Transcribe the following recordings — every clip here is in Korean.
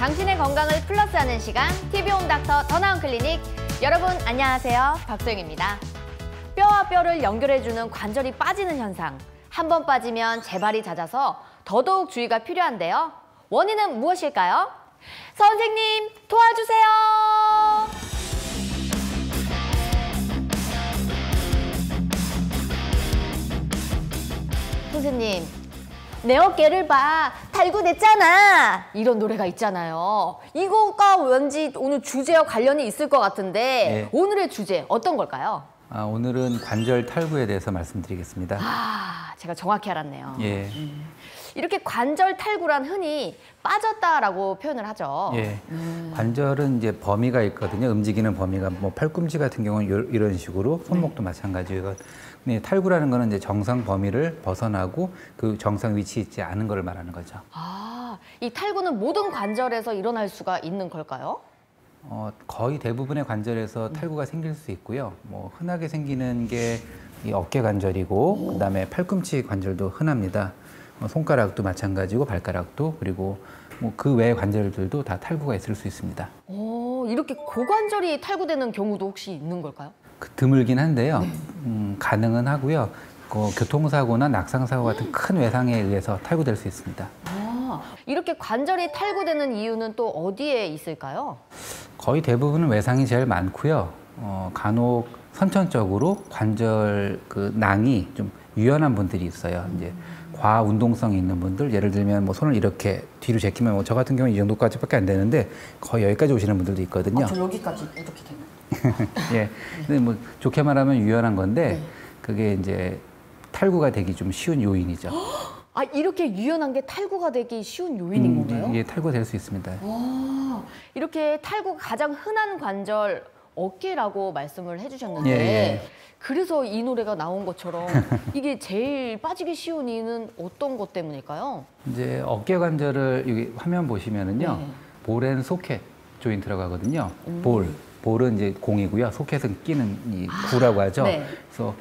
당신의 건강을 플러스하는 시간 TV홈닥터 더 나은 클리닉. 여러분 안녕하세요, 박소영입니다. 뼈와 뼈를 연결해주는 관절이 빠지는 현상. 한 번 빠지면 재발이 잦아서 더더욱 주의가 필요한데요. 원인은 무엇일까요? 선생님 도와주세요. 선생님, 내 어깨를 봐, 탈구됐잖아, 이런 노래가 있잖아요. 이거가 왠지 오늘 주제와 관련이 있을 것 같은데 네. 오늘의 주제 어떤 걸까요? 오늘은 관절 탈구에 대해서 말씀드리겠습니다. 제가 정확히 알았네요. 예. 이렇게 관절 탈구란 흔히 빠졌다라고 표현을 하죠. 예. 관절은 이제 범위가 있거든요. 움직이는 범위가 뭐 팔꿈치 같은 경우는 이런 식으로, 손목도 마찬가지고. 네, 탈구라는 거는 이제 정상 범위를 벗어나고 그 정상 위치에 있지 않은 거를 말하는 거죠. 이 탈구는 모든 관절에서 일어날 수가 있는 걸까요? 거의 대부분의 관절에서 탈구가 생길 수 있고요. 뭐 흔하게 생기는 게 이 어깨 관절이고, 그다음에 팔꿈치 관절도 흔합니다. 손가락도 마찬가지고, 발가락도, 그리고 뭐 그 외의 관절들도 다 탈구가 있을 수 있습니다. 이렇게 고관절이 탈구되는 경우도 혹시 있는 걸까요? 드물긴 한데요. 가능은 하고요. 교통사고나 낙상사고 같은 큰 외상에 의해서 탈구될 수 있습니다. 이렇게 관절이 탈구되는 이유는 또 어디에 있을까요? 거의 대부분은 외상이 제일 많고요. 간혹 선천적으로 관절 그 낭이 좀 유연한 분들이 있어요. 이제 과운동성이 있는 분들, 예를 들면 뭐 손을 이렇게 뒤로 제끼면 뭐 저 같은 경우는 이 정도까지밖에 안 되는데 거의 여기까지 오시는 분들도 있거든요. 저 여기까지 이렇게 되나요? 예. 근데 뭐 좋게 말하면 유연한 건데 그게 이제 탈구가 되기 좀 쉬운 요인이죠. 이렇게 유연한 게 탈구가 되기 쉬운 요인인 건가요? 예, 탈구가 될 수 있습니다. 이렇게 탈구가 가장 흔한 관절 어깨라고 말씀을 해주셨는데 예. 그래서 이 노래가 나온 것처럼 이게 제일 빠지기 쉬운 이유는 어떤 것 때문일까요? 이제 어깨 관절을 여기 화면 보시면은요, 볼 앤 소켓 조인트라고 하거든요. 볼은 이제 공이고요, 소켓은 끼는 이 구라고 하죠. 네. 그래서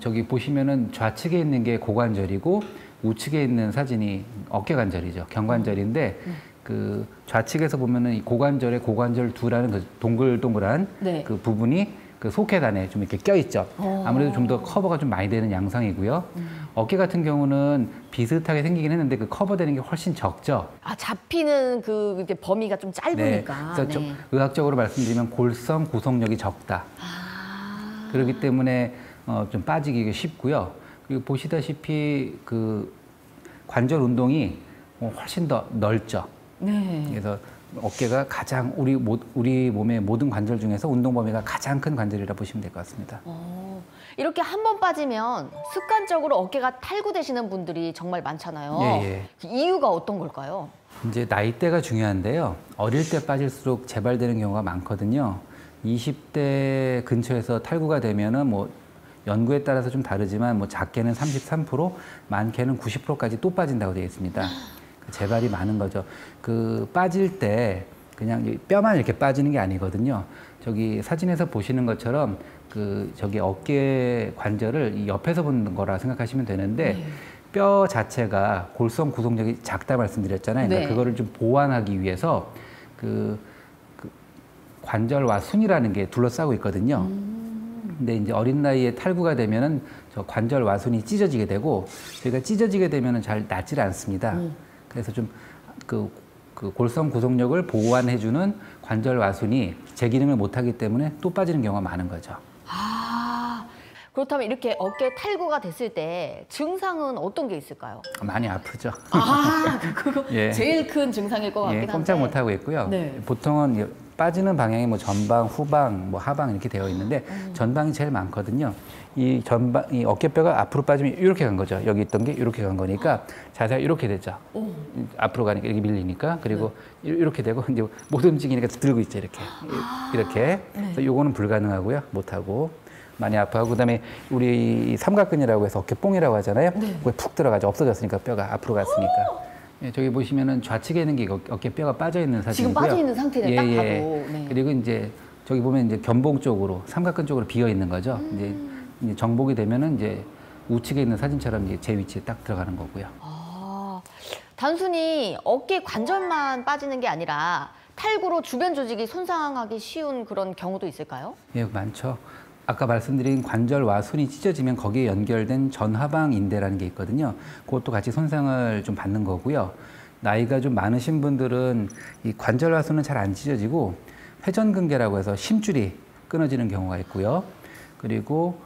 저기 보시면은 좌측에 있는 게 고관절이고 우측에 있는 사진이 어깨 관절이죠. 경관절인데 그 좌측에서 보면은 이 고관절에 고관절 두라는 그 동글동글한 그 부분이 그 소켓 안에 좀 이렇게 껴있죠. 아무래도 좀 더 커버가 좀 많이 되는 양상이고요. 어깨 같은 경우는 비슷하게 생기긴 했는데 그 커버되는 게 훨씬 적죠. 잡히는 그 이렇게 범위가 좀 짧으니까. 그래서 좀 의학적으로 말씀드리면 골성 구속력이 적다. 그렇기 때문에 좀 빠지기 쉽고요. 그리고 보시다시피 그 관절 운동이 훨씬 더 넓죠. 그래서 어깨가 가장 우리 몸의 모든 관절 중에서 운동 범위가 가장 큰 관절이라 보시면 될 것 같습니다. 이렇게 한 번 빠지면 습관적으로 어깨가 탈구되시는 분들이 정말 많잖아요. 이유가 어떤 걸까요? 이제 나이대가 중요한데요. 어릴 때 빠질수록 재발되는 경우가 많거든요. 20대 근처에서 탈구가 되면은 뭐 연구에 따라서 좀 다르지만 뭐 작게는 33%, 많게는 90%까지 또 빠진다고 되어 있습니다. 재발이 많은 거죠. 그 빠질 때 그냥 뼈만 이렇게 빠지는 게 아니거든요. 저기 사진에서 보시는 것처럼 그 저기 어깨 관절을 옆에서 보는 거라 생각하시면 되는데 뼈 자체가 골성 구속력이 작다 말씀드렸잖아요. 그러니까 그거를 좀 보완하기 위해서 그 관절과 순이라는 게 둘러싸고 있거든요. 근데 이제 어린 나이에 탈구가 되면은 저 관절 와순이 찢어지게 되고, 저희가 찢어지게 되면은 잘 낫질 않습니다. 그래서 좀 그 골성 구속력을 보완해주는 관절 와순이 제 기능을 못하기 때문에 또 빠지는 경우가 많은 거죠. 그렇다면 이렇게 어깨 탈구가 됐을 때 증상은 어떤 게 있을까요? 많이 아프죠. 그거 제일 큰 증상일 것 같긴 한데. 꼼짝 못 하고 있고요. 보통은 빠지는 방향이 뭐 전방, 후방, 뭐 하방 이렇게 되어 있는데 전방이 제일 많거든요. 이 어깨뼈가 앞으로 빠지면 이렇게 간 거죠. 여기 있던 게 이렇게 간 거니까 자세가 이렇게 되죠. 앞으로 가니까 이렇게 밀리니까. 그리고 이렇게 되고 이제 못 움직이니까 들고 있죠. 이렇게. 그래서 요거는 불가능하고요. 못 하고. 많이 아파하고, 그다음에 우리 삼각근이라고 해서 어깨뽕이라고 하잖아요. 그게 푹 들어가죠. 없어졌으니까 뼈가 앞으로 갔으니까. 저기 보시면은 좌측에 있는 게 어깨뼈가 빠져 있는 사진이고요. 지금 빠져 있는 상태네, 딱 봐도. 그리고 이제 저기 보면 이제 견봉 쪽으로, 삼각근 쪽으로 비어 있는 거죠. 이제 정복이 되면은 이제 우측에 있는 사진처럼 이제 제 위치에 딱 들어가는 거고요. 단순히 어깨 관절만 빠지는 게 아니라 탈구로 주변 조직이 손상하기 쉬운 그런 경우도 있을까요? 예, 많죠. 아까 말씀드린 관절과 순이 찢어지면 거기에 연결된 전하방 인대라는 게 있거든요. 그것도 같이 손상을 좀 받는 거고요. 나이가 좀 많으신 분들은 이 관절과 순은 잘 안 찢어지고 회전근개라고 해서 심줄이 끊어지는 경우가 있고요. 그리고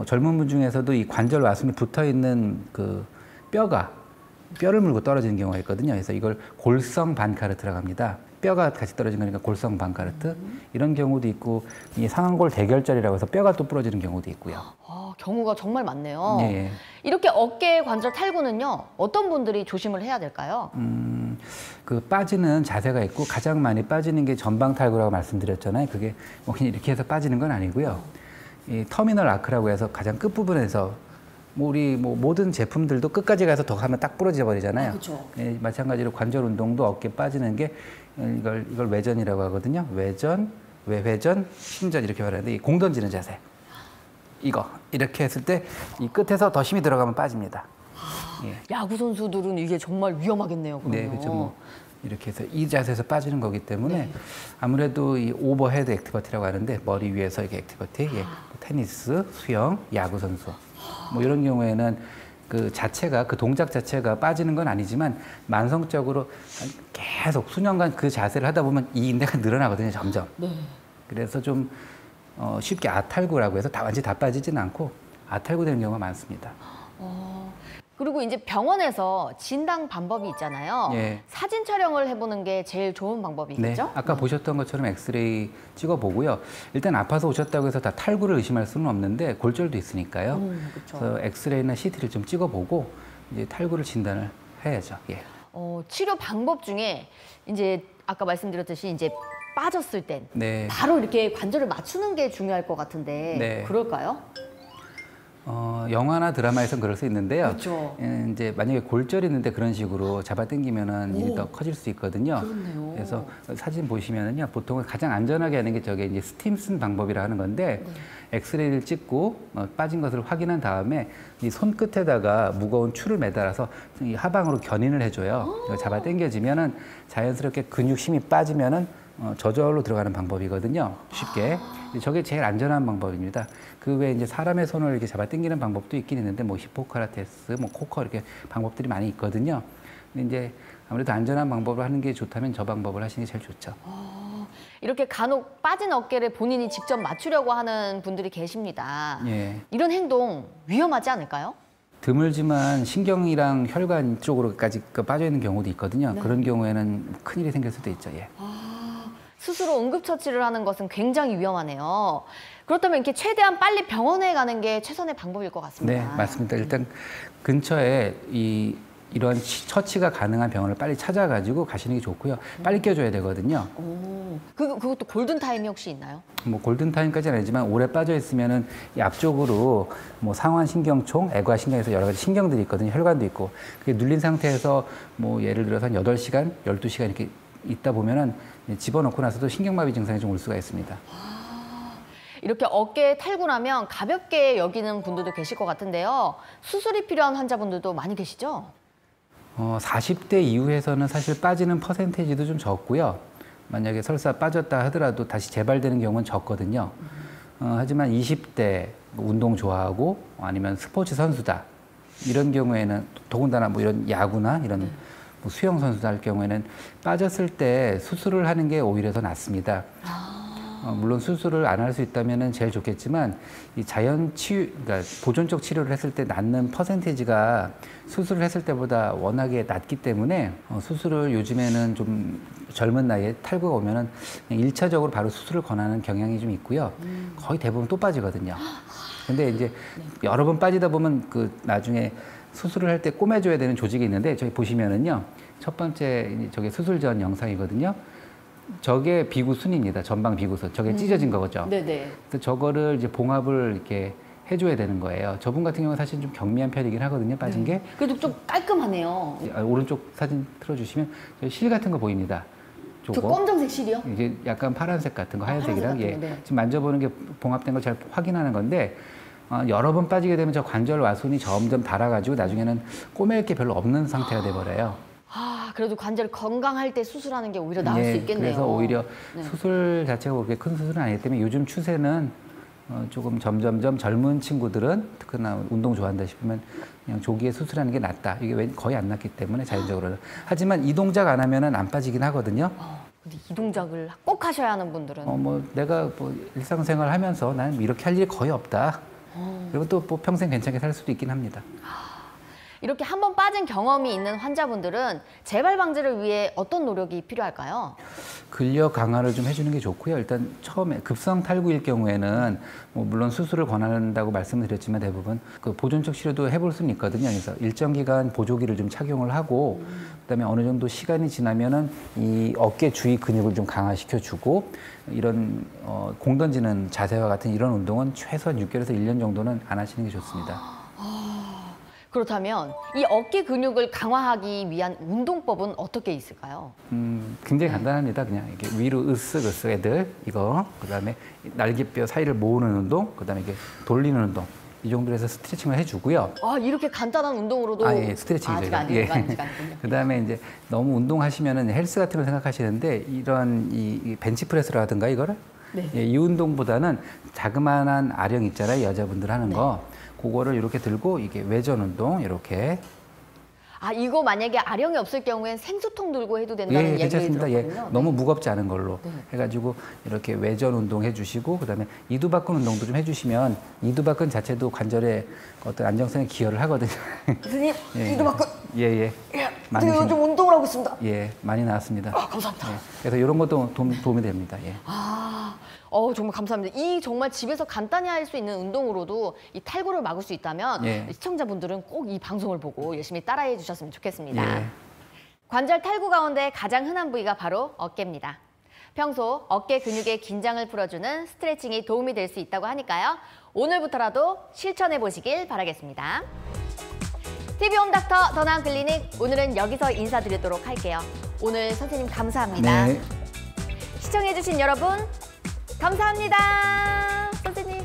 젊은 분 중에서도 이 관절과 순이 붙어 있는 그 뼈를 물고 떨어지는 경우가 있거든요. 그래서 이걸 골성 반카르트라고 합니다. 뼈가 같이 떨어진 거니까 골성 반카르트. 이런 경우도 있고, 이 상완골 대결절이라고 해서 뼈가 또 부러지는 경우도 있고요. 경우가 정말 많네요. 예. 이렇게 어깨 관절 탈구는요, 어떤 분들이 조심을 해야 될까요? 그 빠지는 자세가 있고 가장 많이 빠지는 게 전방 탈구라고 말씀드렸잖아요. 그게 뭐 그냥 이렇게 해서 빠지는 건 아니고요. 이 터미널 아크라고 해서 가장 끝부분에서 우리 모든 제품들도 끝까지 가서 더 하면 딱 부러져 버리잖아요. 그렇죠. 예, 마찬가지로 관절 운동도 어깨 빠지는 게 이걸 외전이라고 하거든요. 외전, 외회전, 신전 이렇게 말하는데 이 공 던지는 자세. 이거 이렇게 했을 때 이 끝에서 더 힘이 들어가면 빠집니다. 예. 야구 선수들은 이게 정말 위험하겠네요. 그러면. 네, 그렇죠. 뭐 이렇게 해서 이 자세에서 빠지는 거기 때문에 아무래도 이 오버헤드 액티버티라고 하는데 머리 위에서 이렇게 액티버티, 예, 테니스, 수영, 야구 선수 뭐 이런 경우에는 그 자체가 그 동작 자체가 빠지는 건 아니지만 만성적으로 계속 수년간 그 자세를 하다 보면 이 인대가 늘어나거든요, 점점. 네. 그래서 좀 쉽게 아탈구라고 해서 완전히 다 빠지지는 않고 아탈구 되는 경우가 많습니다. 그리고 이제 병원에서 진단 방법이 있잖아요. 예. 사진 촬영을 해보는 게 제일 좋은 방법이겠죠? 네, 아까 보셨던 것처럼 엑스레이 찍어보고요. 일단 아파서 오셨다고 해서 다 탈구를 의심할 수는 없는데 골절도 있으니까요. 그렇죠. 그래서 엑스레이나 CT를 좀 찍어보고 이제 탈구를 진단을 해야죠. 예. 치료 방법 중에 이제 아까 말씀드렸듯이 이제 빠졌을 땐 네. 바로 이렇게 관절을 맞추는 게 중요할 것 같은데 네. 그럴까요? 영화나 드라마에선 그럴 수 있는데요. 그렇죠. 이제 만약에 골절이 있는데 그런 식으로 잡아당기면은 일이 더 커질 수 있거든요. 그렇네요. 그래서 사진 보시면은요, 보통은 가장 안전하게 하는 게 저게 이제 스팀슨 방법이라 하는 건데, 엑스레이를 찍고 빠진 것을 확인한 다음에 이 손끝에다가 무거운 추를 매달아서 이 하방으로 견인을 해줘요. 이거 잡아당겨지면은 자연스럽게 근육 힘이 빠지면은 저절로 들어가는 방법이거든요. 쉽게. 저게 제일 안전한 방법입니다. 그 외에 이제 사람의 손을 이렇게 잡아당기는 방법도 있긴 있는데, 뭐 히포크라테스, 뭐 코커 이렇게 방법들이 많이 있거든요. 근데 이제 아무래도 안전한 방법을 하는 게 좋다면 저 방법을 하시는 게 제일 좋죠. 이렇게 간혹 빠진 어깨를 본인이 직접 맞추려고 하는 분들이 계십니다. 예. 이런 행동 위험하지 않을까요? 드물지만 신경이랑 혈관 쪽으로까지 빠져 있는 경우도 있거든요. 그런 경우에는 큰일이 생길 수도 있죠. 예. 스스로 응급처치를 하는 것은 굉장히 위험하네요. 그렇다면 이렇게 최대한 빨리 병원에 가는 게 최선의 방법일 것 같습니다. 네, 맞습니다. 일단 근처에 이런 처치가 가능한 병원을 빨리 찾아가지고 가시는 게 좋고요. 빨리 껴줘야 되거든요. 그것도 골든타임이 혹시 있나요? 뭐 골든타임까지는 아니지만 오래 빠져 있으면은 이 앞쪽으로 뭐 상완신경총, 애과신경에서 여러 가지 신경들이 있거든요. 혈관도 있고. 그게 눌린 상태에서 뭐 예를 들어서 한 8시간, 12시간 이렇게 있다 보면은 집어넣고 나서도 신경마비 증상이 좀 올 수가 있습니다. 이렇게 어깨에 탈구 나면 가볍게 여기는 분들도 계실 것 같은데요. 수술이 필요한 환자분들도 많이 계시죠? 40대 이후에서는 사실 빠지는 퍼센테이지도 좀 적고요. 만약에 설사 빠졌다 하더라도 다시 재발되는 경우는 적거든요. 하지만 20대 운동 좋아하고 아니면 스포츠 선수다 이런 경우에는 더군다나 뭐 이런 야구나 이런 뭐 수영 선수다 할 경우에는 빠졌을 때 수술을 하는 게 오히려 더 낫습니다. 물론 수술을 안 할 수 있다면 제일 좋겠지만 이 자연 치유, 그러니까 보존적 치료를 했을 때 낫는 퍼센테이지가 수술을 했을 때보다 워낙에 낮기 때문에 수술을 요즘에는 좀 젊은 나이에 탈구가 오면은 그냥 1차적으로 바로 수술을 권하는 경향이 좀 있고요. 거의 대부분 또 빠지거든요. 근데 이제 여러 번 빠지다 보면 그 나중에 수술을 할 때 꼬매줘야 되는 조직이 있는데 저기 보시면은요. 첫 번째 저게 수술 전 영상이거든요. 저게 비구순입니다. 전방 비구순. 저게 찢어진 거죠. 네네. 그래서 저거를 이제 봉합을 이렇게 해줘야 되는 거예요. 저분 같은 경우는 사실 좀 경미한 편이긴 하거든요. 빠진 게. 그래도 좀 깔끔하네요. 오른쪽 사진 틀어주시면 저희 실 같은 거 보입니다. 저 검정색 실이요? 이게 약간 파란색 같은 거, 하얀색이랑 파란색 예. 같은 거, 네. 지금 만져보는 게 봉합된 걸 잘 확인하는 건데 여러 번 빠지게 되면 저 관절 와손이 점점 닳아가지고 나중에는 꼬맬 게 별로 없는 상태가 돼버려요. 아, 그래도 관절 건강할 때 수술하는 게 오히려 나을 수 있겠네요. 그래서 오히려 네. 수술 자체가 그렇게 큰 수술은 아니기 때문에 요즘 추세는 조금 점점점 젊은 친구들은 특히나 운동 좋아한다 싶으면 그냥 조기에 수술하는 게 낫다. 이게 거의 안 낫기 때문에 자연적으로는. 하지만 이 동작 안 하면은 안 빠지긴 하거든요. 근데 이 동작을 꼭 하셔야 하는 분들은 뭐 내가 뭐 일상생활 하면서 나는 이렇게 할 일이 거의 없다. 그리고 또 뭐 평생 괜찮게 살 수도 있긴 합니다. 이렇게 한 번 빠진 경험이 있는 환자분들은 재발 방지를 위해 어떤 노력이 필요할까요? 근력 강화를 좀 해주는 게 좋고요. 일단 처음에 급성 탈구일 경우에는 뭐 물론 수술을 권한다고 말씀을 드렸지만 대부분 그 보존적 치료도 해볼 수는 있거든요. 그래서 일정 기간 보조기를 좀 착용을 하고 그다음에 어느 정도 시간이 지나면은 이 어깨 주위 근육을 좀 강화시켜주고 이런 공 던지는 자세와 같은 이런 운동은 최소한 6개월에서 1년 정도는 안 하시는 게 좋습니다. 그렇다면 이 어깨 근육을 강화하기 위한 운동법은 어떻게 있을까요? 굉장히 간단합니다. 그냥 이렇게 위로 으쓱 애들 이거 그다음에 날개뼈 사이를 모으는 운동, 그다음에 이게 돌리는 운동 이 정도로 해서 스트레칭을 해주고요. 아, 이렇게 간단한 운동으로도 예, 스트레칭이죠. 아직 아니군요. 그다음에 이제 너무 운동하시면은 헬스 같은 걸 생각하시는데 이런 이 벤치프레스라든가 이거를 네. 예, 이 운동보다는 자그마한 아령 있잖아요. 여자분들 하는 거. 그거를 이렇게 들고 이게 외전 운동 이렇게. 아, 이거 만약에 아령이 없을 경우엔 생수통 들고 해도 된다는 얘기를 괜찮습니다. 들었거든요. 너무 무겁지 않은 걸로 네. 해가지고 이렇게 외전 운동 해주시고 그다음에 이두박근 운동도 좀 해주시면 이두박근 자체도 관절에 어떤 안정성에 기여를 하거든요. 선생님, 예. 이두박근. 예. 많이 제가 요즘 운동을 하고 있습니다. 예, 많이 나왔습니다. 아, 감사합니다. 그래서 이런 것도 도움이 됩니다. 예. 정말 감사합니다. 이 정말 집에서 간단히 할 수 있는 운동으로도 이 탈구를 막을 수 있다면 예. 시청자분들은 꼭 이 방송을 보고 열심히 따라해 주셨으면 좋겠습니다. 예. 관절 탈구 가운데 가장 흔한 부위가 바로 어깨입니다. 평소 어깨 근육의 긴장을 풀어주는 스트레칭이 도움이 될 수 있다고 하니까요. 오늘부터라도 실천해 보시길 바라겠습니다. TV 홈닥터 더 나은 클리닉, 오늘은 여기서 인사드리도록 할게요. 오늘 선생님 감사합니다. 네. 시청해주신 여러분 감사합니다. 선생님.